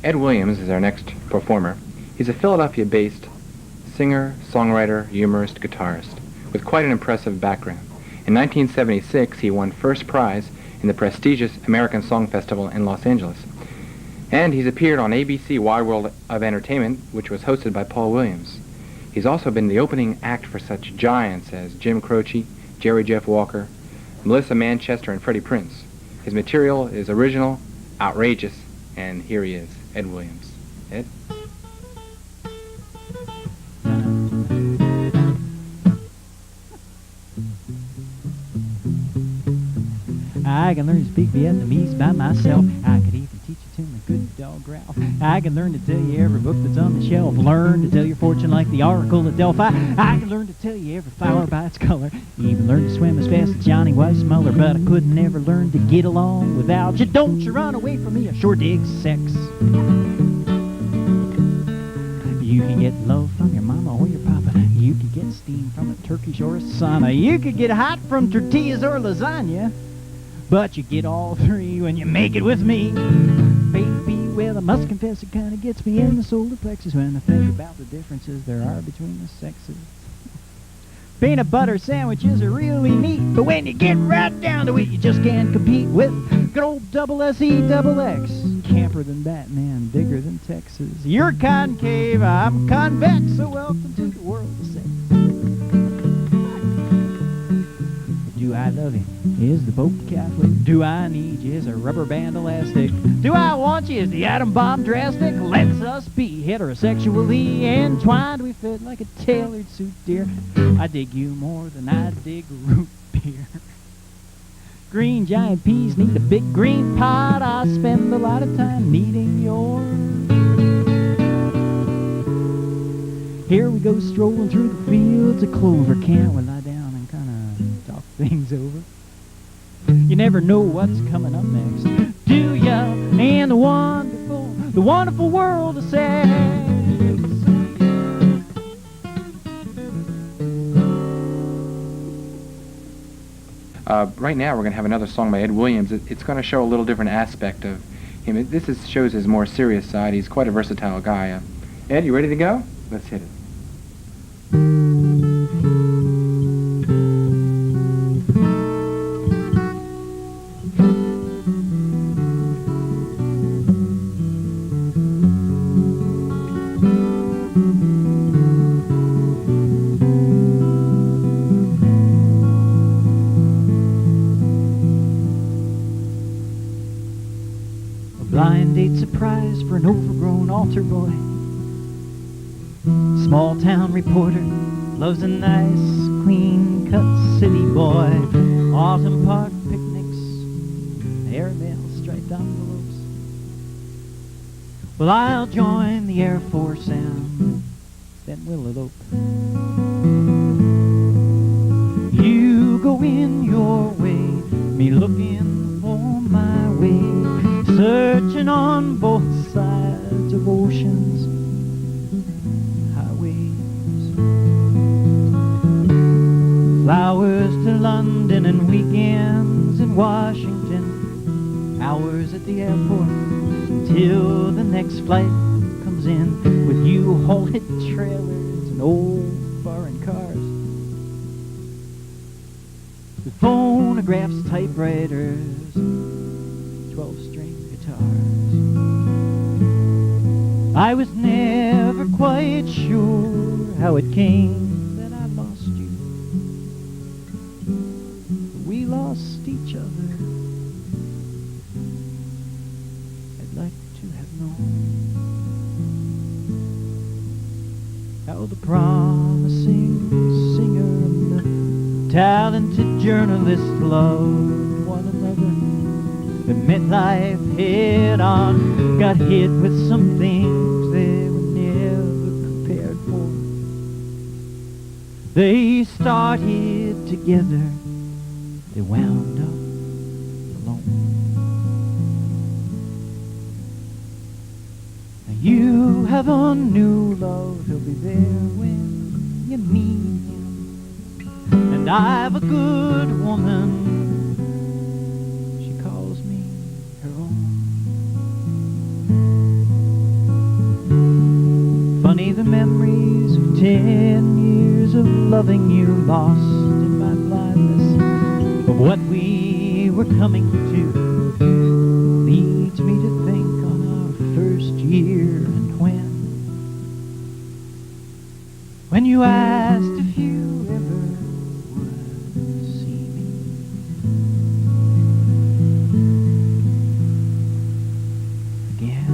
Ed Williams is our next performer. He's a Philadelphia-based singer, songwriter, humorist, guitarist, with quite an impressive background. In 1976, he won first prize in the prestigious American Song Festival in Los Angeles. And he's appeared on ABC Wide World of Entertainment, which was hosted by Paul Williams. He's also been the opening act for such giants as Jim Croce, Jerry Jeff Walker, Melissa Manchester, and Freddie Prinze. His material is original, outrageous, and here he is, Ed Williams. Ed? I can learn to speak Vietnamese by myself. I could even teach you to my good dog growl. I can learn to tell you every book that's on the shelf. Learn to tell your fortune like the Oracle of Delphi. I can learn to tell you every flower by its color. Even learn to swim as fast as Johnny Weissmuller. But I could never learn to get along without you. Don't you run away from me, I sure dig sex. You can get love from your mama or your papa. You can get steam from a Turkish or a sauna. You could get hot from tortillas or lasagna. But you get all three when you make it with me. Baby, well, I must confess it kind of gets me in the solar plexus when I think about the differences there are between the sexes. Peanut butter sandwiches are really neat, but when you get right down to it, you just can't compete with good old double S-E double X. Camper than Batman, bigger than Texas. You're concave, I'm convex, so welcome to the world of sex. Do I love you? Is the Pope Catholic? Do I need you as a rubber band elastic? Do I want you as the atom bomb drastic? Let's us be heterosexually entwined. We fit like a tailored suit, dear. I dig you more than I dig root beer. Green giant peas need a big green pot. I spend a lot of time kneading yours. Here we go strolling through the fields of clover. Can't we lie down and kind of talk things over? You never know what's coming up next, do ya? And the wonderful world of sex. Right now we're going to have another song by Ed Williams. It's going to show a little different aspect of him. Shows his more serious side. He's quite a versatile guy. Ed, you ready to go? Let's hit it. Blind date surprise for an overgrown altar boy. Small town reporter loves a nice, clean-cut city boy. Autumn park picnics, airmail striped envelopes. Well, I'll join the Air Force and then we'll elope. You go in your way, me looking for my way. Searching on both sides of oceans, highways. Flowers to London and weekends in Washington. Hours at the airport until the next flight comes in. With you hauled trailers and old foreign cars. With phonographs, typewriters, 12-string guitars. I was never quite sure how it came that I lost you. We lost each other. I'd like to have known how the promising singer and the talented journalist loved one another. The midlife head-on got hit with some things they were never prepared for. They started together, they wound up alone. Now you have a new love, he'll be there when you need him. And I've a good woman, of loving you, lost in my blindness of what we were coming to, leads me to think on our first year and when you asked if you ever would see me. Again.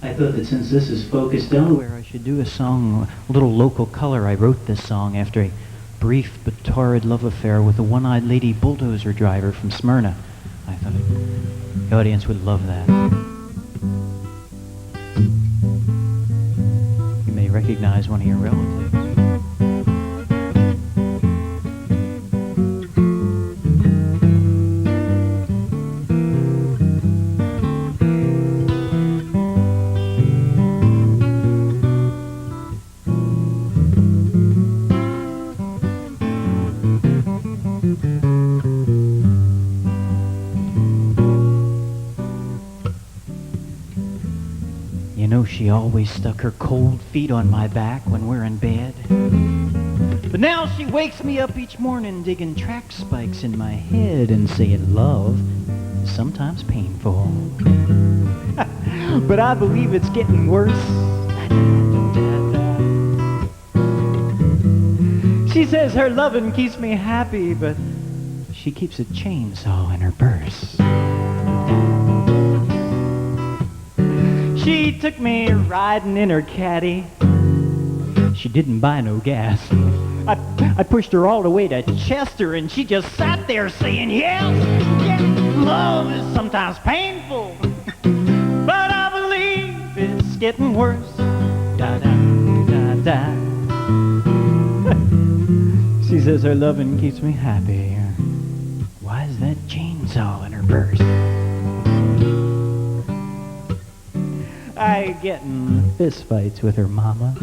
I thought that since this is Focus Delaware, I should do a song, a little local color. I wrote this song after a brief but torrid love affair with a one-eyed lady bulldozer driver from Smyrna. I thought the audience would love that. You may recognize one of your relatives. You know, she always stuck her cold feet on my back when we're in bed. But now she wakes me up each morning digging track spikes in my head and saying love is sometimes painful. But I believe it's getting worse. She says her loving keeps me happy, but she keeps a chainsaw in her purse. She took me riding in her caddy. She didn't buy no gas. I pushed her all the way to Chester, and she just sat there saying, yes, love is sometimes painful, but I believe it's getting worse. Da da da da. She says her loving keeps me happy. Why is that chainsaw in her purse? I get in fist fights with her mama.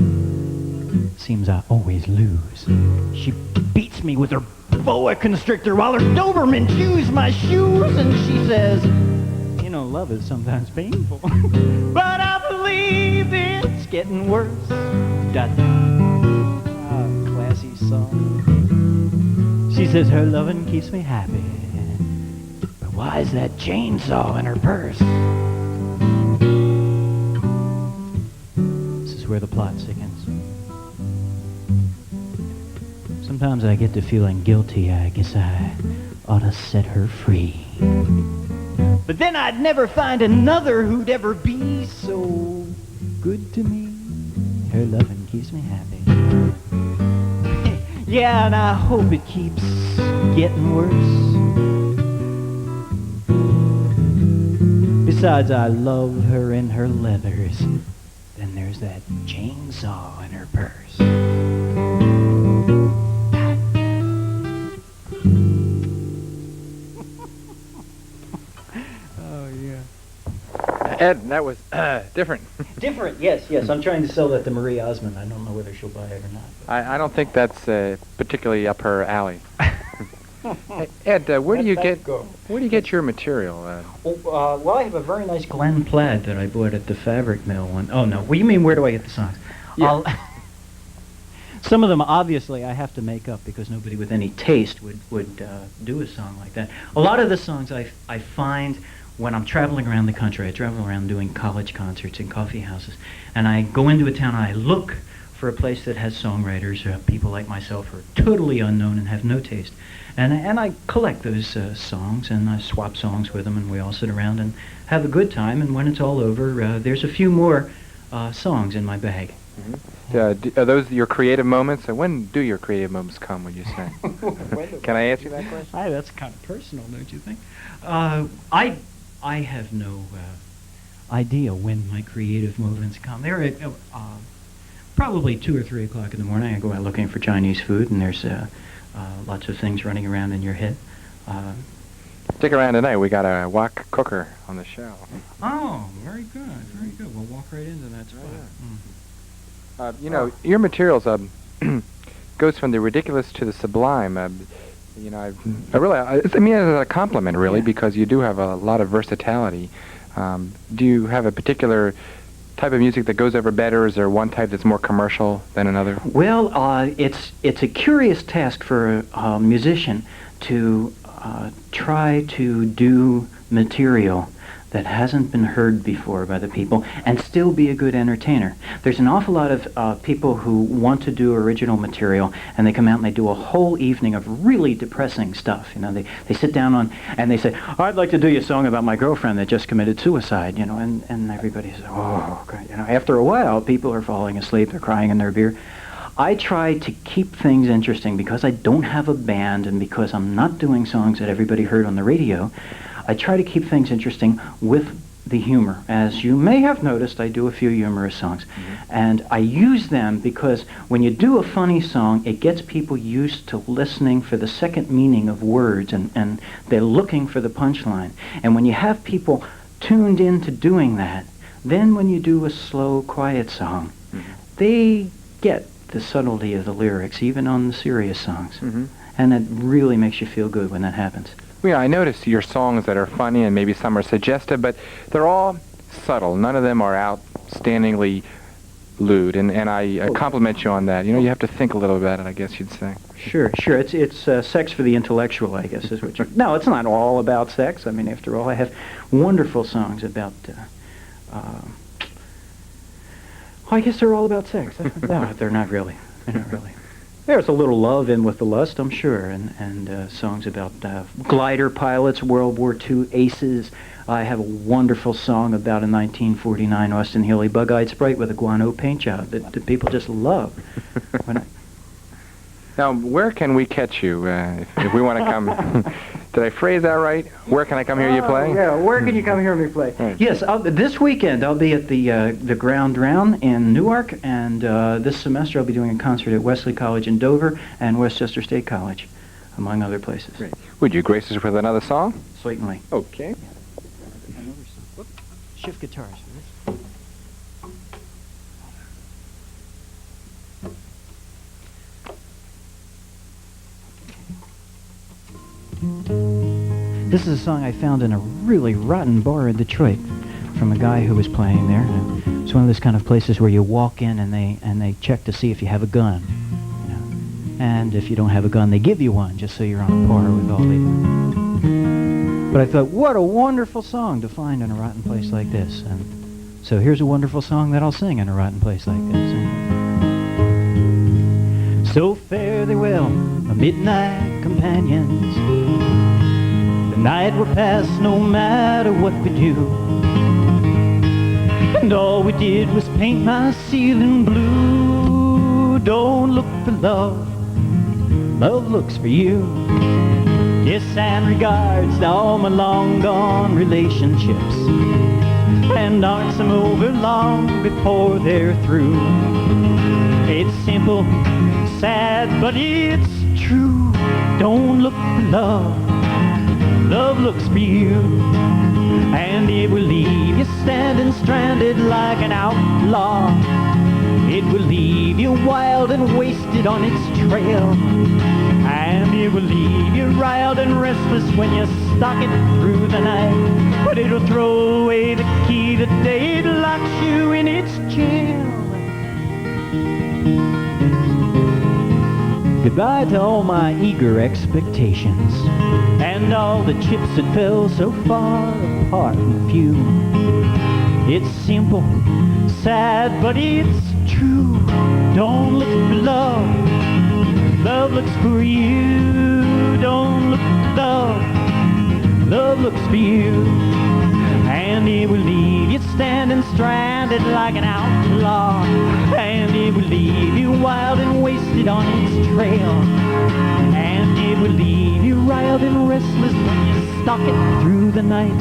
Seems I always lose. She beats me with her boa constrictor while her Doberman chews my shoes, and she says, you know, love is sometimes painful, but I believe it's getting worse. Da da. Classy song. She says her loving keeps me happy, but why is that chainsaw in her purse? Where the plot thickens. Sometimes I get to feeling guilty. I guess I ought to set her free. But then I'd never find another who'd ever be so good to me. Her loving keeps me happy. Yeah, and I hope it keeps getting worse. Besides, I love her in her leathers. Then there's that chainsaw in her purse. Oh, yeah. Ed, that was different. Different, yes. I'm trying to sell that to Marie Osmond. I don't know whether she'll buy it or not. I don't think that's particularly up her alley. Hey, Ed, where do you get your material? Well, I have a very nice Glen plaid that I bought at the fabric mill. Oh no, what do you mean? Where do I get the songs? Yeah. Some of them, obviously, I have to make up because nobody with any taste would do a song like that. A lot of the songs I find when I'm traveling around the country. I travel around doing college concerts in coffee houses, and I go into a town and I look for a place that has songwriters, people like myself who are totally unknown and have no taste. And I collect those songs, and I swap songs with them, and we all sit around and have a good time, and when it's all over, there's a few more songs in my bag. Mm-hmm. Are those your creative moments? And when do your creative moments come, would you say? Can I ask you that question? That's kind of personal, don't you think? I have no idea when my creative moments come. Probably 2 or 3 o'clock in the morning. I go out looking for Chinese food, and there's lots of things running around in your head. Stick around tonight. We got a wok cooker on the show. Oh, very good, very good. We'll walk right into that spot. You know, your materials goes from the ridiculous to the sublime. You know, I mean, it's a compliment, really, because you do have a lot of versatility. Do you have a particular type of music that goes over better? Is there one type that's more commercial than another? Well, it's a curious task for a musician to try to do material that hasn't been heard before by the people and still be a good entertainer. There's an awful lot of people who want to do original material, and they come out and they do a whole evening of really depressing stuff. You know, they sit down on and they say, "I'd like to do you a song about my girlfriend that just committed suicide." You know, and everybody says, "Oh, God." You know, after a while, people are falling asleep, they're crying in their beer. I try to keep things interesting because I don't have a band and because I'm not doing songs that everybody heard on the radio. I try to keep things interesting with the humor. As you may have noticed, I do a few humorous songs. And I use them because when you do a funny song, it gets people used to listening for the second meaning of words, and they're looking for the punchline. And when you have people tuned into doing that, then when you do a slow, quiet song, they get the subtlety of the lyrics, even on the serious songs. And it really makes you feel good when that happens. Yeah, I notice your songs that are funny and maybe some are suggestive, but they're all subtle. None of them are outstandingly lewd, and I compliment you on that. You know, you have to think a little about it, I guess you'd say. Sure. It's sex for the intellectual, I guess, is what you... No, it's not all about sex. I mean, after all, I have wonderful songs about... I guess they're all about sex. No, they're not really. They're not really. There's a little love in with the lust, I'm sure, and songs about glider pilots, World War II aces. I have a wonderful song about a 1949 Austin Healey bug-eyed sprite with a guano paint job that people just love. Now, where can we catch you if we want to come? Did I phrase that right? Where can I come hear you play? Yeah, where can you come hear me play? Right. Yes, this weekend I'll be at the Ground Round in Newark, and this semester I'll be doing a concert at Wesley College in Dover and Westchester State College, among other places. Great. Would you grace us with another song? Certainly. Okay. Shift guitars for this. This is a song I found in a really rotten bar in Detroit from a guy who was playing there. And it's one of those kind of places where you walk in and they check to see if you have a gun. You know? And if you don't have a gun, they give you one just so you're on a par with all the... But I thought, what a wonderful song to find in a rotten place like this. And so here's a wonderful song that I'll sing in a rotten place like this. So fare thee well, my midnight companions. The night will pass no matter what we do. And all we did was paint my ceiling blue. Don't look for love, love looks for you. Yes, and regards to all my long gone relationships. And aren't some over long before they're through. It's simple, sad, but it's true. Don't look for love, love looks for you. And it will leave you standing stranded like an outlaw. It will leave you wild and wasted on its trail. And it will leave you riled and restless when you stalk it through the night. But it'll throw away the key the day it locks you in its jail. Goodbye to all my eager expectations and all the chips that fell so far apart and few. It's simple, sad, but it's true. Don't look for love, love looks for you. Don't look for love, love looks for you. And it will leave you standing stranded like an outlaw. And it will leave you wild and wasted on its trail. And it will leave you riled and restless when you stalk it through the night.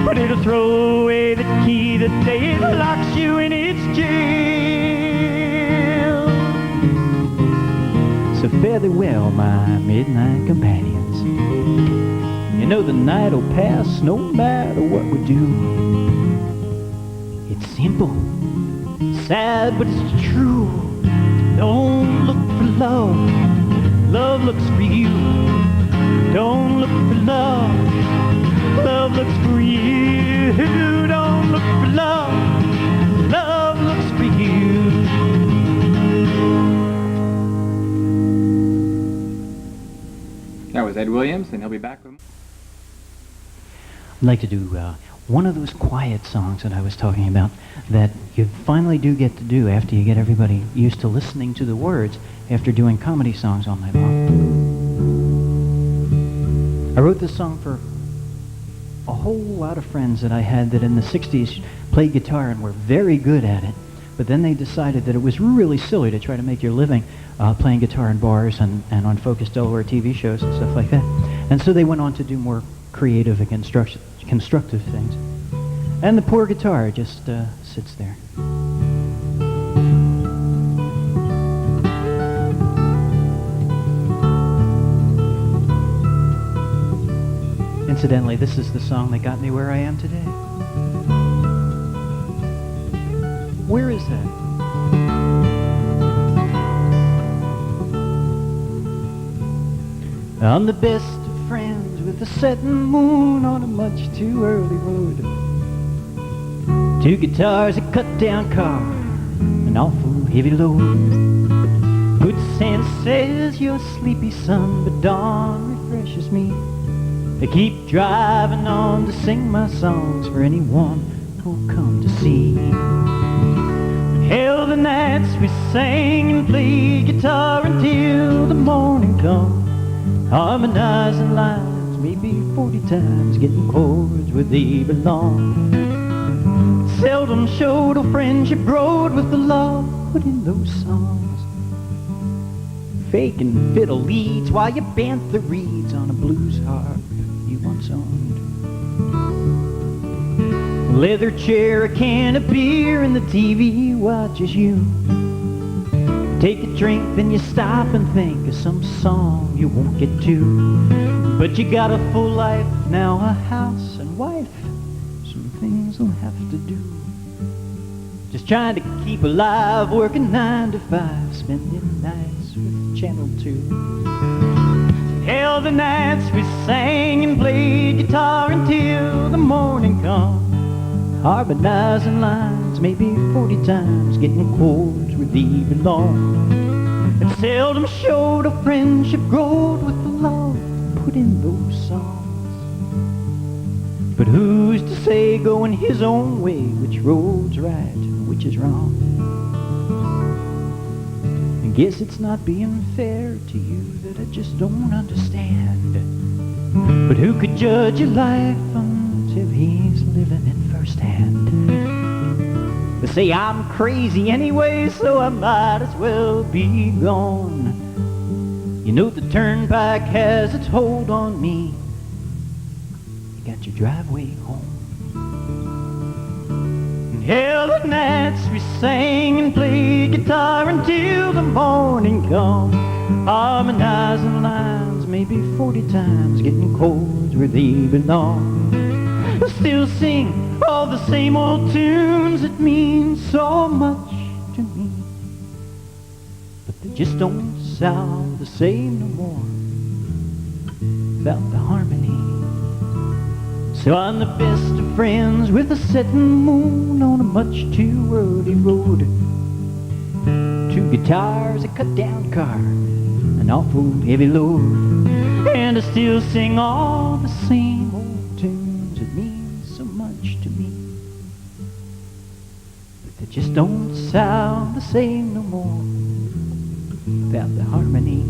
But it'll throw away the key the day it locks you in its jail. fare thee well, my midnight companions. You know the night'll pass no matter what we do. It's simple, sad, but it's true. Don't look for love, love looks for you. Don't look for love, love looks for you. Don't look for love, love looks for you. That was Ed Williams, and he'll be back with... I'd like to do one of those quiet songs that I was talking about that you finally do get to do after you get everybody used to listening to the words after doing comedy songs all night long. I wrote this song for a whole lot of friends that I had that in the 60s played guitar and were very good at it, but then they decided that it was really silly to try to make your living playing guitar in bars and on Focus Delaware TV shows and stuff like that. And so they went on to do more creative and constructive things. And the poor guitar just sits there. Incidentally, this is the song that got me where I am today. Where is that? I'm the best of friends with the setting moon on a much too early road. Two guitars, a cut-down car, an awful heavy load. Good Santa says you're sleepy, son, but dawn refreshes me. I keep driving on to sing my songs for anyone who'll come to see. Hell, the nights we sang and played guitar until the morning come, harmonizing lines maybe 40 times, getting chords where they belong. Seldom showed a friendship road with the love put in those songs. Faking fiddle leads while you bent the reeds on a blues harp you once owned. Leather chair, a can of beer, and the TV watches you. Take a drink, then you stop and think of some song you won't get to. But you got a full life now, a house and wife, some things you'll have to do. Just trying to keep alive, working 9 to 5, spending nights with Channel 2. Hell, the nights we sang and played guitar until the morning come, harmonizing lines maybe 40 times, getting chords where they belong. And seldom showed a friendship growed with the love put in those songs. But who's to say, going his own way, which road's right and which is wrong? I guess it's not being fair to you that I just don't understand. But who could judge your life until he's living it firsthand? They say I'm crazy anyway, so I might as well be gone. You know the turnpike has its hold on me. You got your driveway home. And hell, the nights we sang and played guitar until the morning come, harmonizing lines maybe 40 times, getting chords where they belong. I still sing all the same old tunes that mean so much to me, but they just don't sound the same no more without the harmony. So I'm the best of friends with a setting moon on a much too early road. Two guitars, a cut-down car, an awful heavy load, and I still sing all the same old tunes that mean so much to me, but they just don't sound the same no more without the harmony.